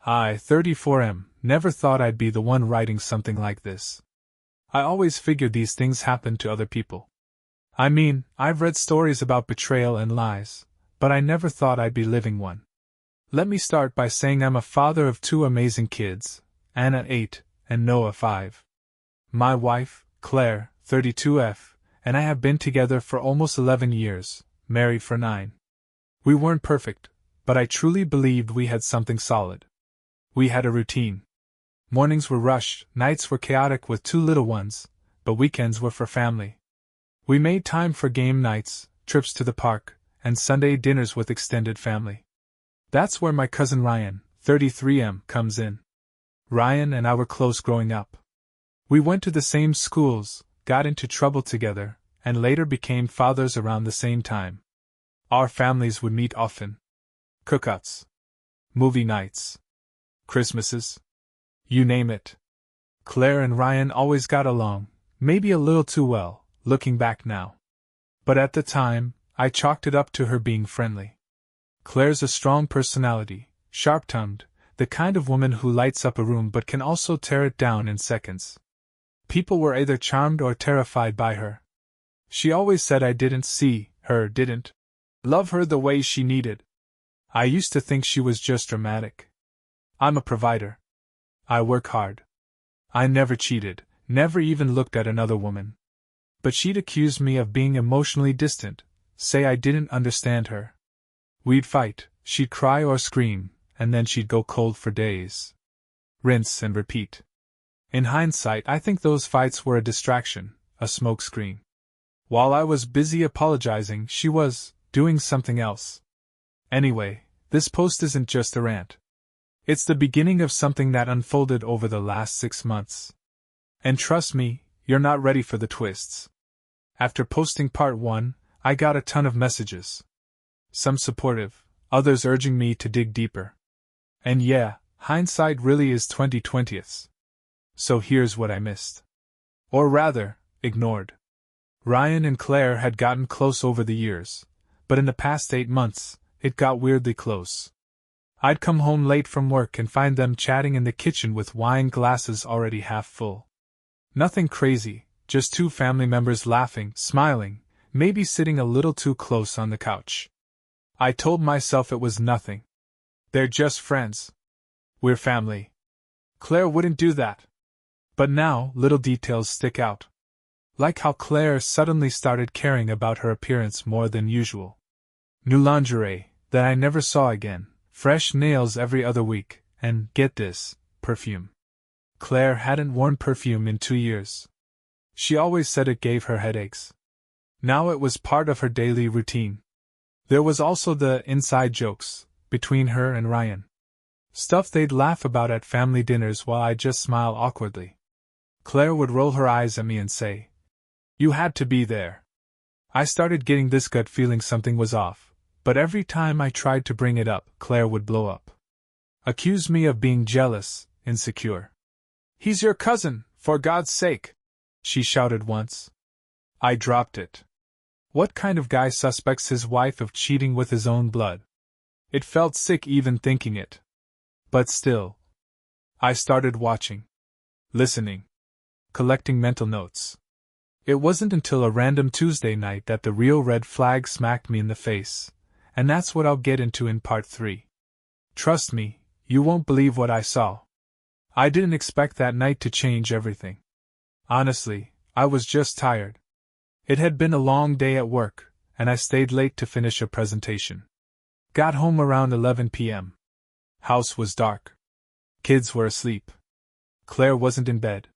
I, 34M, never thought I'd be the one writing something like this. I always figured these things happened to other people. I mean, I've read stories about betrayal and lies, but I never thought I'd be living one. Let me start by saying I'm a father of two amazing kids, Anna 8 and Noah 5. My wife, Claire, 32F, and I have been together for almost 11 years, married for 9. We weren't perfect, but I truly believed we had something solid. We had a routine. Mornings were rushed, nights were chaotic with 2 little ones, but weekends were for family. We made time for game nights, trips to the park, and Sunday dinners with extended family. That's where my cousin Ryan, 33M, comes in. Ryan and I were close growing up. We went to the same schools, got into trouble together, and later became fathers around the same time. Our families would meet often. Cookouts. Movie nights. Christmases. You name it. Claire and Ryan always got along, maybe a little too well, looking back now. But at the time, I chalked it up to her being friendly. Claire's a strong personality, sharp-tongued, the kind of woman who lights up a room but can also tear it down in seconds. People were either charmed or terrified by her. She always said I didn't love her the way she needed. I used to think she was just dramatic. I'm a provider. I work hard. I never cheated, never even looked at another woman. But she'd accuse me of being emotionally distant, say I didn't understand her. We'd fight, she'd cry or scream, and then she'd go cold for days. Rinse and repeat. In hindsight, I think those fights were a distraction, a smokescreen. While I was busy apologizing, she was doing something else. Anyway, this post isn't just a rant. It's the beginning of something that unfolded over the last 6 months. And trust me, you're not ready for the twists. After posting part 1, I got a ton of messages. Some supportive, others urging me to dig deeper. And yeah, hindsight really is 20/20ths. So here's what I missed. Or rather, ignored. Ryan and Claire had gotten close over the years, but in the past 8 months, it got weirdly close. I'd come home late from work and find them chatting in the kitchen with wine glasses already half full. Nothing crazy, just 2 family members laughing, smiling, maybe sitting a little too close on the couch. I told myself it was nothing. They're just friends. We're family. Claire wouldn't do that. But now, little details stick out. Like how Claire suddenly started caring about her appearance more than usual. New lingerie, that I never saw again, fresh nails every other week, and, get this, perfume. Claire hadn't worn perfume in 2 years. She always said it gave her headaches. Now it was part of her daily routine. There was also the inside jokes, between her and Ryan. Stuff they'd laugh about at family dinners while I'd just smile awkwardly. Claire would roll her eyes at me and say, "You had to be there." I started getting this gut feeling something was off, but every time I tried to bring it up, Claire would blow up. Accuse me of being jealous, insecure. "He's your cousin, for God's sake!" she shouted once. I dropped it. What kind of guy suspects his wife of cheating with his own blood? It felt sick even thinking it. But still. I started watching. Listening. Collecting mental notes. It wasn't until a random Tuesday night that the real red flag smacked me in the face, and that's what I'll get into in part 3. Trust me, you won't believe what I saw. I didn't expect that night to change everything. Honestly, I was just tired. It had been a long day at work, and I stayed late to finish a presentation. Got home around 11 p.m. House was dark. Kids were asleep. Claire wasn't in bed.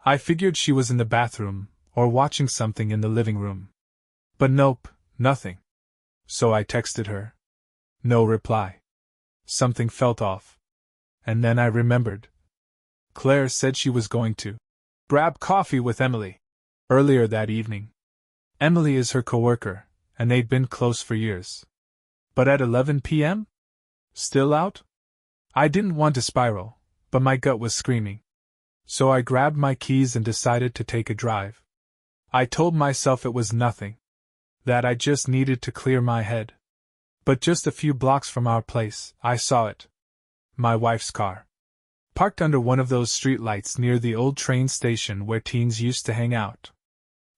I figured she was in the bathroom, or watching something in the living room. But nope, nothing. So I texted her. No reply. Something felt off. And then I remembered. Claire said she was going to grab coffee with Emily earlier that evening. Emily is her coworker, and they'd been close for years. But at 11 p.m.? Still out? I didn't want to spiral, but my gut was screaming. So I grabbed my keys and decided to take a drive. I told myself it was nothing. That I just needed to clear my head. But just a few blocks from our place, I saw it. my wife's car. Parked under one of those streetlights near the old train station where teens used to hang out.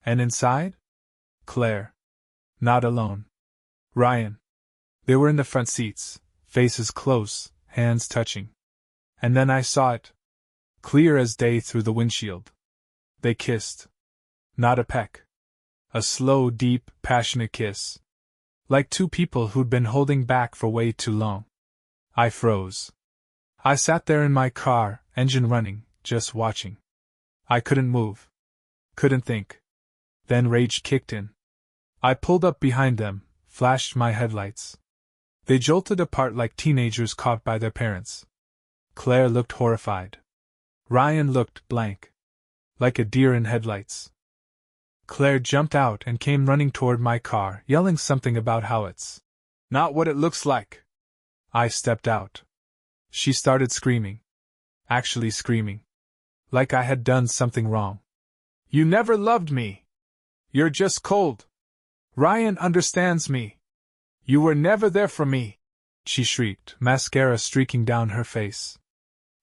And inside? Claire. Not alone. Ryan. They were in the front seats, faces close, hands touching. And then I saw it. Clear as day through the windshield. They kissed. Not a peck. A slow, deep, passionate kiss. Like two people who'd been holding back for way too long. I froze. I sat there in my car, engine running, just watching. I couldn't move. Couldn't think. Then rage kicked in. I pulled up behind them, flashed my headlights. They jolted apart like teenagers caught by their parents. Claire looked horrified. Ryan looked blank. Like a deer in headlights. Claire jumped out and came running toward my car, yelling something about how it's not what it looks like. I stepped out. She started screaming. Actually screaming. Like I had done something wrong. You never loved me. You're just cold. Ryan understands me. You were never there for me, she shrieked, mascara streaking down her face.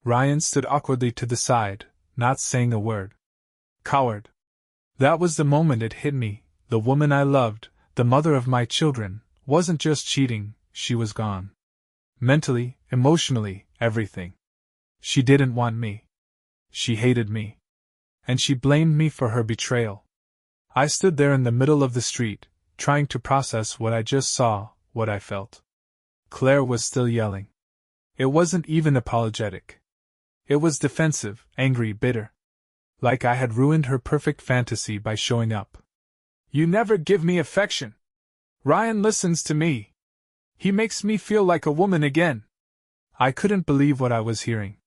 Ryan stood awkwardly to the side, not saying a word. Coward. That was the moment it hit me. The woman I loved, the mother of my children, wasn't just cheating, she was gone. Mentally, emotionally, everything. She didn't want me. She hated me. And she blamed me for her betrayal. I stood there in the middle of the street, trying to process what I just saw, what I felt. Claire was still yelling. It wasn't even apologetic. It was defensive, angry, bitter. Like I had ruined her perfect fantasy by showing up. You never give me affection. Ryan listens to me. He makes me feel like a woman again. I couldn't believe what I was hearing.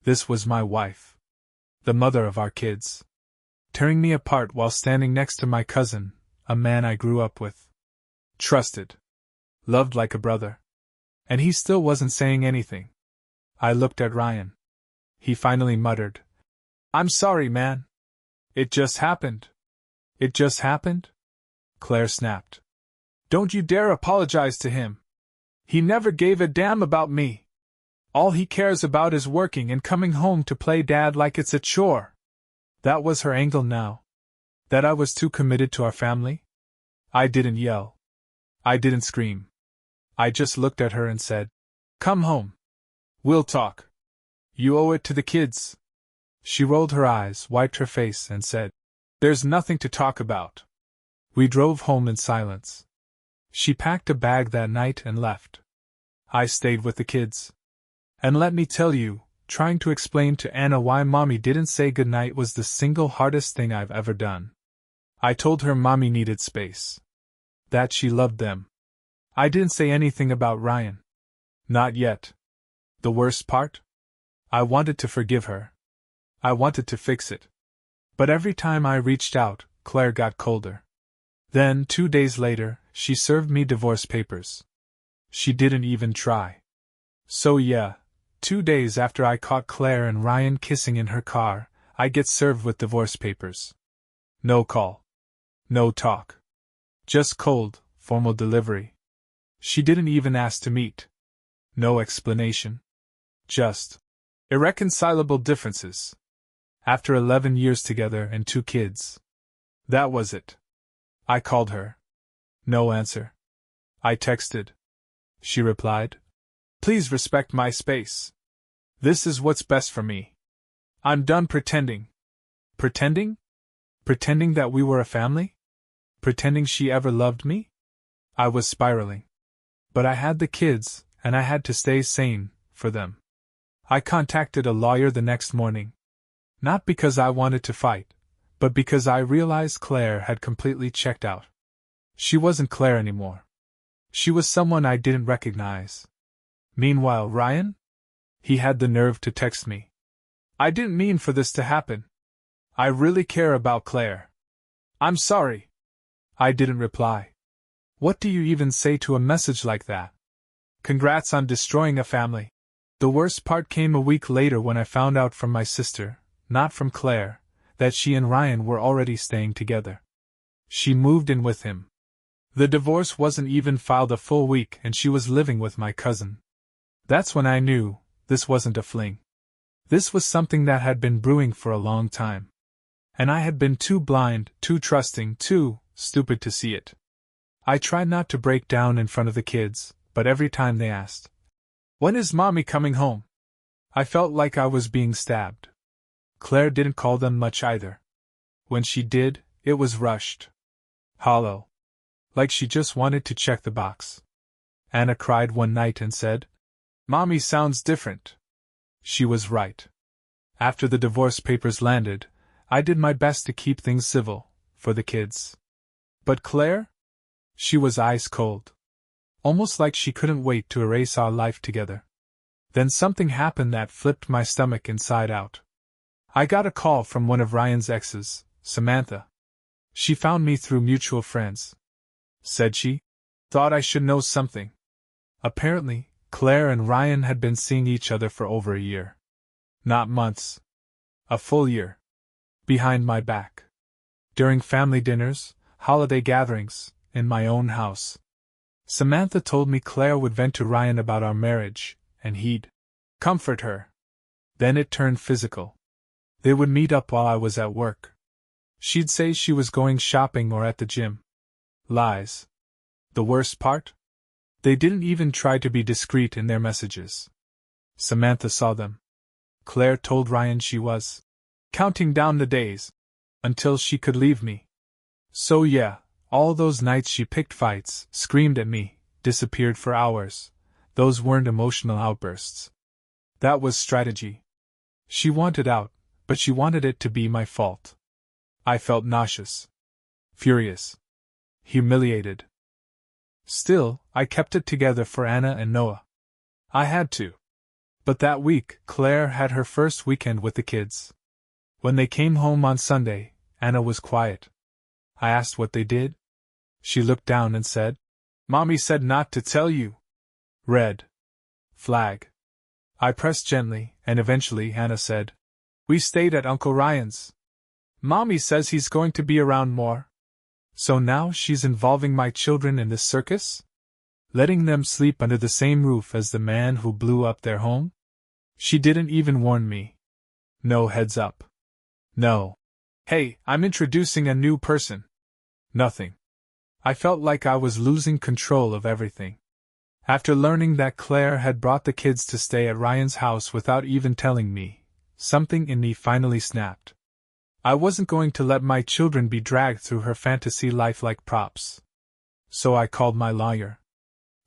This was my wife. The mother of our kids. Tearing me apart while standing next to my cousin, a man I grew up with. Trusted. Loved like a brother. And he still wasn't saying anything. I looked at Ryan. He finally muttered. I'm sorry, man. It just happened. It just happened? Claire snapped. Don't you dare apologize to him. He never gave a damn about me. All he cares about is working and coming home to play dad like it's a chore. That was her angle now. That I was too committed to our family? I didn't yell. I didn't scream. I just looked at her and said, Come home. We'll talk. You owe it to the kids. She rolled her eyes, wiped her face, and said, There's nothing to talk about. We drove home in silence. She packed a bag that night and left. I stayed with the kids. And let me tell you, trying to explain to Anna why Mommy didn't say goodnight was the single hardest thing I've ever done. I told her Mommy needed space. That she loved them. I didn't say anything about Ryan. Not yet. The worst part? I wanted to forgive her. I wanted to fix it. But every time I reached out, Claire got colder. Then, 2 days later, she served me divorce papers. She didn't even try. So yeah, 2 days after I caught Claire and Ryan kissing in her car, I get served with divorce papers. No call. No talk. Just cold, formal delivery. She didn't even ask to meet. No explanation. Just irreconcilable differences. After 11 years together and 2 kids. That was it. I called her. No answer. I texted. She replied, Please respect my space. This is what's best for me. I'm done pretending. Pretending? Pretending that we were a family? Pretending she ever loved me? I was spiraling. But I had the kids, and I had to stay sane, for them. I contacted a lawyer the next morning. Not because I wanted to fight, but because I realized Claire had completely checked out. She wasn't Claire anymore. She was someone I didn't recognize. Meanwhile, Ryan? He had the nerve to text me. I didn't mean for this to happen. I really care about Claire. I'm sorry. I didn't reply. What do you even say to a message like that? Congrats on destroying a family. The worst part came a week later when I found out from my sister, not from Claire, that she and Ryan were already staying together. She moved in with him. The divorce wasn't even filed a full week and she was living with my cousin. That's when I knew, This wasn't a fling. This was something that had been brewing for a long time. And I had been too blind, too trusting, too stupid to see it. I tried not to break down in front of the kids, but every time they asked, "When is Mommy coming home?" I felt like I was being stabbed. Claire didn't call them much either. When she did, it was rushed. Hollow. Like she just wanted to check the box. Anna cried one night and said, "Mommy sounds different." She was right. After the divorce papers landed, I did my best to keep things civil, for the kids. But Claire? She was ice cold. Almost like she couldn't wait to erase our life together. Then something happened that flipped my stomach inside out. I got a call from one of Ryan's exes, Samantha. She found me through mutual friends. Said she thought I should know something. Apparently, Claire and Ryan had been seeing each other for over a year. Not months. A full year. Behind my back. During family dinners, holiday gatherings, in my own house. Samantha told me Claire would vent to Ryan about our marriage, and he'd comfort her. Then it turned physical. They would meet up while I was at work. She'd say she was going shopping or at the gym. Lies. The worst part? They didn't even try to be discreet in their messages. Samantha saw them. Claire told Ryan she was counting down the days until she could leave me. So yeah, all those nights she picked fights, screamed at me, disappeared for hours. Those weren't emotional outbursts. That was strategy. She wanted out, but she wanted it to be my fault. I felt nauseous. Furious. Humiliated. Still, I kept it together for Anna and Noah. I had to. But that week, Claire had her first weekend with the kids. When they came home on Sunday, Anna was quiet. I asked what they did. She looked down and said, "Mommy said not to tell you." Red flag. I pressed gently, and eventually Anna said, "We stayed at Uncle Ryan's. Mommy says he's going to be around more." So now she's involving my children in this circus? Letting them sleep under the same roof as the man who blew up their home? She didn't even warn me. No heads up. No. "Hey, I'm introducing a new person." Nothing. I felt like I was losing control of everything. After learning that Claire had brought the kids to stay at Ryan's house without even telling me, something in me finally snapped. I wasn't going to let my children be dragged through her fantasy life like props. So I called my lawyer.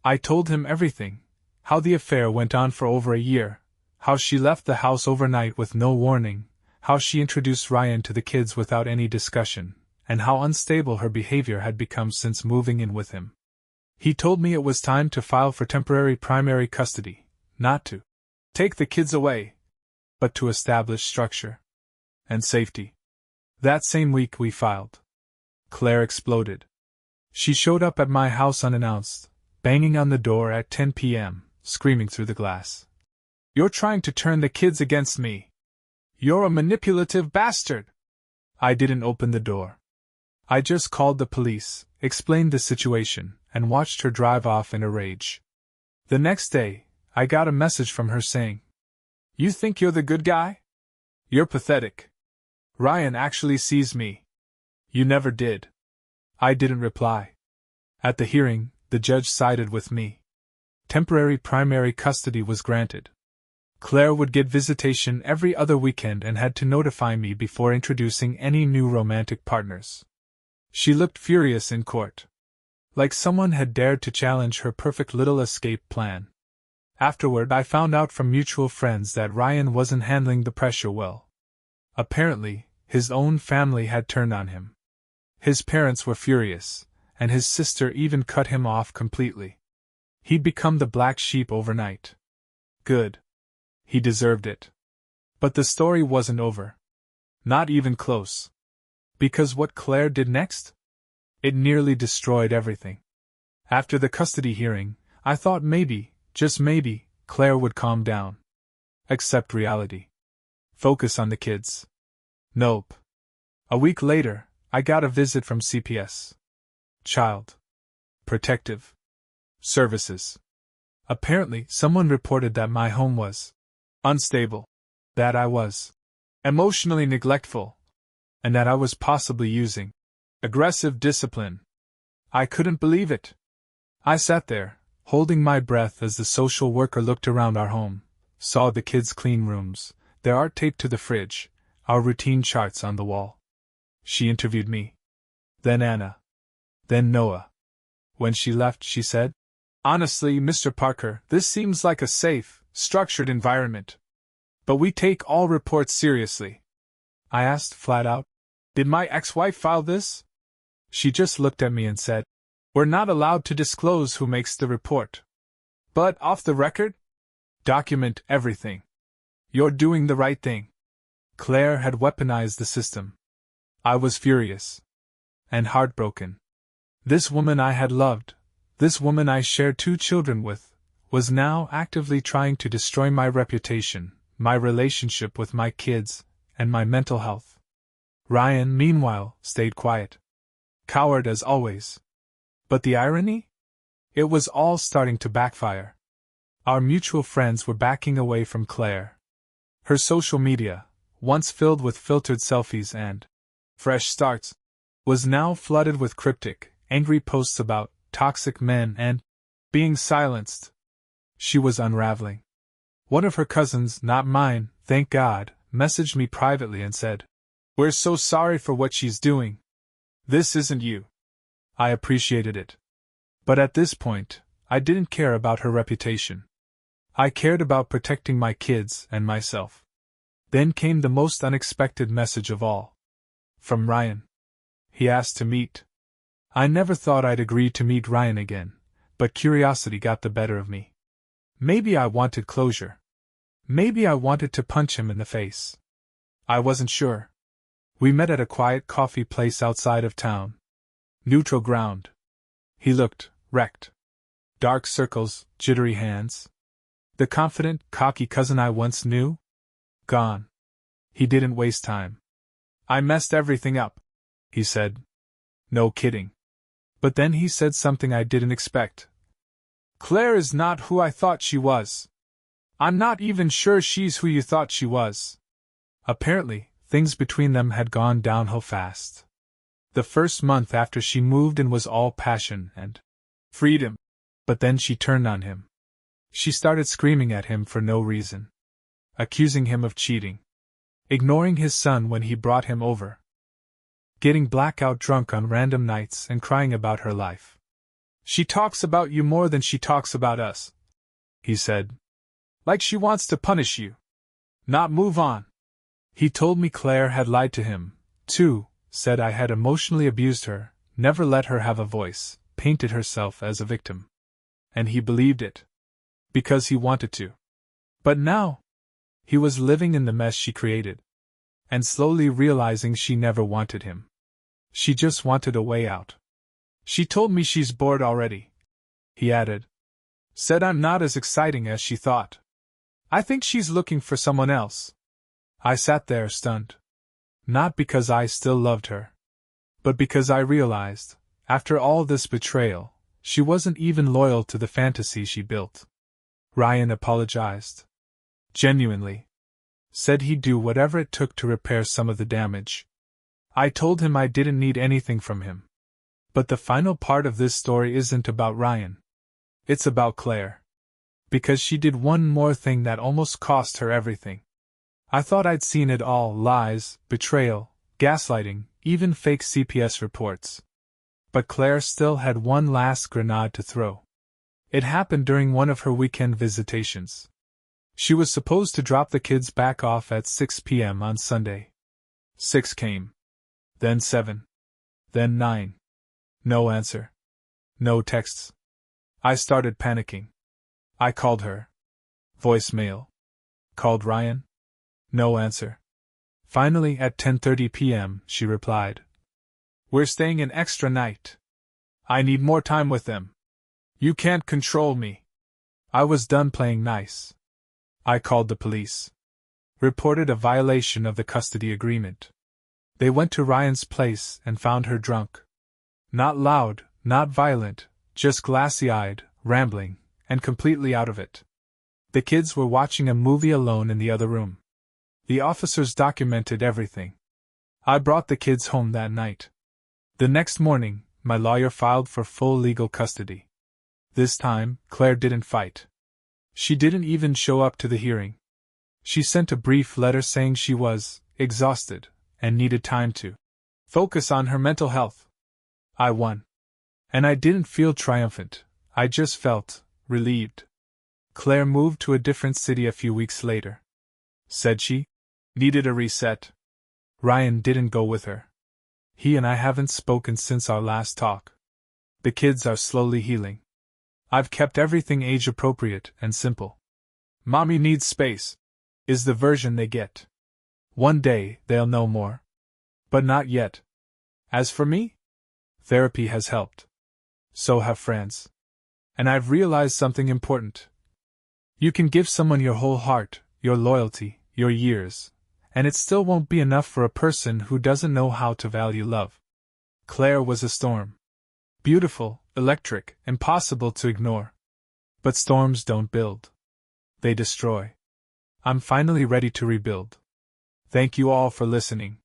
I told him everything, how the affair went on for over a year, how she left the house overnight with no warning, how she introduced Ryan to the kids without any discussion, and how unstable her behavior had become since moving in with him. He told me it was time to file for temporary primary custody, not to take the kids away, but to establish structure and safety. That same week we filed. Claire exploded. She showed up at my house unannounced, banging on the door at 10 p.m., screaming through the glass. "You're trying to turn the kids against me. You're a manipulative bastard." I didn't open the door. I just called the police, explained the situation, and watched her drive off in a rage. The next day, I got a message from her saying, "You think you're the good guy? You're pathetic. Ryan actually sees me. You never did." I didn't reply. At the hearing, the judge sided with me. Temporary primary custody was granted. Claire would get visitation every other weekend and had to notify me before introducing any new romantic partners. She looked furious in court. Like someone had dared to challenge her perfect little escape plan. Afterward, I found out from mutual friends that Ryan wasn't handling the pressure well. Apparently, his own family had turned on him. His parents were furious, and his sister even cut him off completely. He'd become the black sheep overnight. Good. He deserved it. But the story wasn't over. Not even close. Because what Claire did next? It nearly destroyed everything. After the custody hearing, I thought maybe, just maybe, Claire would calm down. Accept reality. Focus on the kids. Nope. A week later, I got a visit from CPS. Child Protective Services. Apparently, someone reported that my home was unstable, that I was emotionally neglectful, and that I was possibly using aggressive discipline. I couldn't believe it. I sat there, holding my breath as the social worker looked around our home, saw the kids' clean rooms, their art taped to the fridge, our routine charts on the wall. She interviewed me. Then Anna. Then Noah. When she left, she said, "Honestly, Mr. Parker, this seems like a safe, structured environment. But we take all reports seriously." I asked flat out, "Did my ex-wife file this?" She just looked at me and said, "We're not allowed to disclose who makes the report. But off the record, document everything. You're doing the right thing." Claire had weaponized the system. I was furious. And heartbroken. This woman I had loved, this woman I shared 2 children with, was now actively trying to destroy my reputation, my relationship with my kids, and my mental health. Ryan, meanwhile, stayed quiet. Coward as always. But the irony? It was all starting to backfire. Our mutual friends were backing away from Claire. Her social media, once filled with filtered selfies and fresh starts, was now flooded with cryptic, angry posts about toxic men and being silenced. She was unraveling. One of her cousins, not mine, thank God, messaged me privately and said, "We're so sorry for what she's doing. This isn't you." I appreciated it. But at this point, I didn't care about her reputation. I cared about protecting my kids and myself. Then came the most unexpected message of all. From Ryan. He asked to meet. I never thought I'd agree to meet Ryan again, but curiosity got the better of me. Maybe I wanted closure. Maybe I wanted to punch him in the face. I wasn't sure. We met at a quiet coffee place outside of town. Neutral ground. He looked wrecked. Dark circles, jittery hands. The confident, cocky cousin I once knew? Gone. He didn't waste time. "I messed everything up," he said. No kidding. But then he said something I didn't expect. "Claire is not who I thought she was. I'm not even sure she's who you thought she was." Apparently, things between them had gone downhill fast. The first month after she moved in was all passion and freedom. But then she turned on him. She started screaming at him for no reason. Accusing him of cheating. Ignoring his son when he brought him over. Getting blackout drunk on random nights and crying about her life. "She talks about you more than she talks about us," he said. "Like she wants to punish you. Not move on." He told me Claire had lied to him, too, said I had emotionally abused her, never let her have a voice, painted herself as a victim. And he believed it. Because he wanted to. But now, he was living in the mess she created. And slowly realizing she never wanted him. She just wanted a way out. "She told me she's bored already," he added. "Said I'm not as exciting as she thought. I think she's looking for someone else." I sat there stunned. Not because I still loved her. But because I realized, after all this betrayal, she wasn't even loyal to the fantasy she built. Ryan apologized. Genuinely. Said he'd do whatever it took to repair some of the damage. I told him I didn't need anything from him. But the final part of this story isn't about Ryan. It's about Claire. Because she did one more thing that almost cost her everything. I thought I'd seen it all: lies, betrayal, gaslighting, even fake CPS reports. But Claire still had one last grenade to throw. It happened during one of her weekend visitations. She was supposed to drop the kids back off at 6 p.m. on Sunday. 6 came. Then 7. Then 9. No answer. No texts. I started panicking. I called her. Voicemail. Called Ryan. No answer. Finally, at 10:30 p.m., she replied. "We're staying an extra night. I need more time with them. You can't control me." I was done playing nice. I called the police. Reported a violation of the custody agreement. They went to Ryan's place and found her drunk. Not loud, not violent, just glassy-eyed, rambling, and completely out of it. The kids were watching a movie alone in the other room. The officers documented everything. I brought the kids home that night. The next morning, my lawyer filed for full legal custody. This time, Claire didn't fight. She didn't even show up to the hearing. She sent a brief letter saying she was exhausted and needed time to focus on her mental health. I won. And I didn't feel triumphant, I just felt relieved. Claire moved to a different city a few weeks later. Said she needed a reset. Ryan didn't go with her. He and I haven't spoken since our last talk. The kids are slowly healing. I've kept everything age-appropriate and simple. Mommy needs space is the version they get. One day, they'll know more. But not yet. As for me, therapy has helped. So have friends. And I've realized something important. You can give someone your whole heart, your loyalty, your years, and it still won't be enough for a person who doesn't know how to value love. Claire was a storm. Beautiful, electric, impossible to ignore. But storms don't build. They destroy. I'm finally ready to rebuild. Thank you all for listening.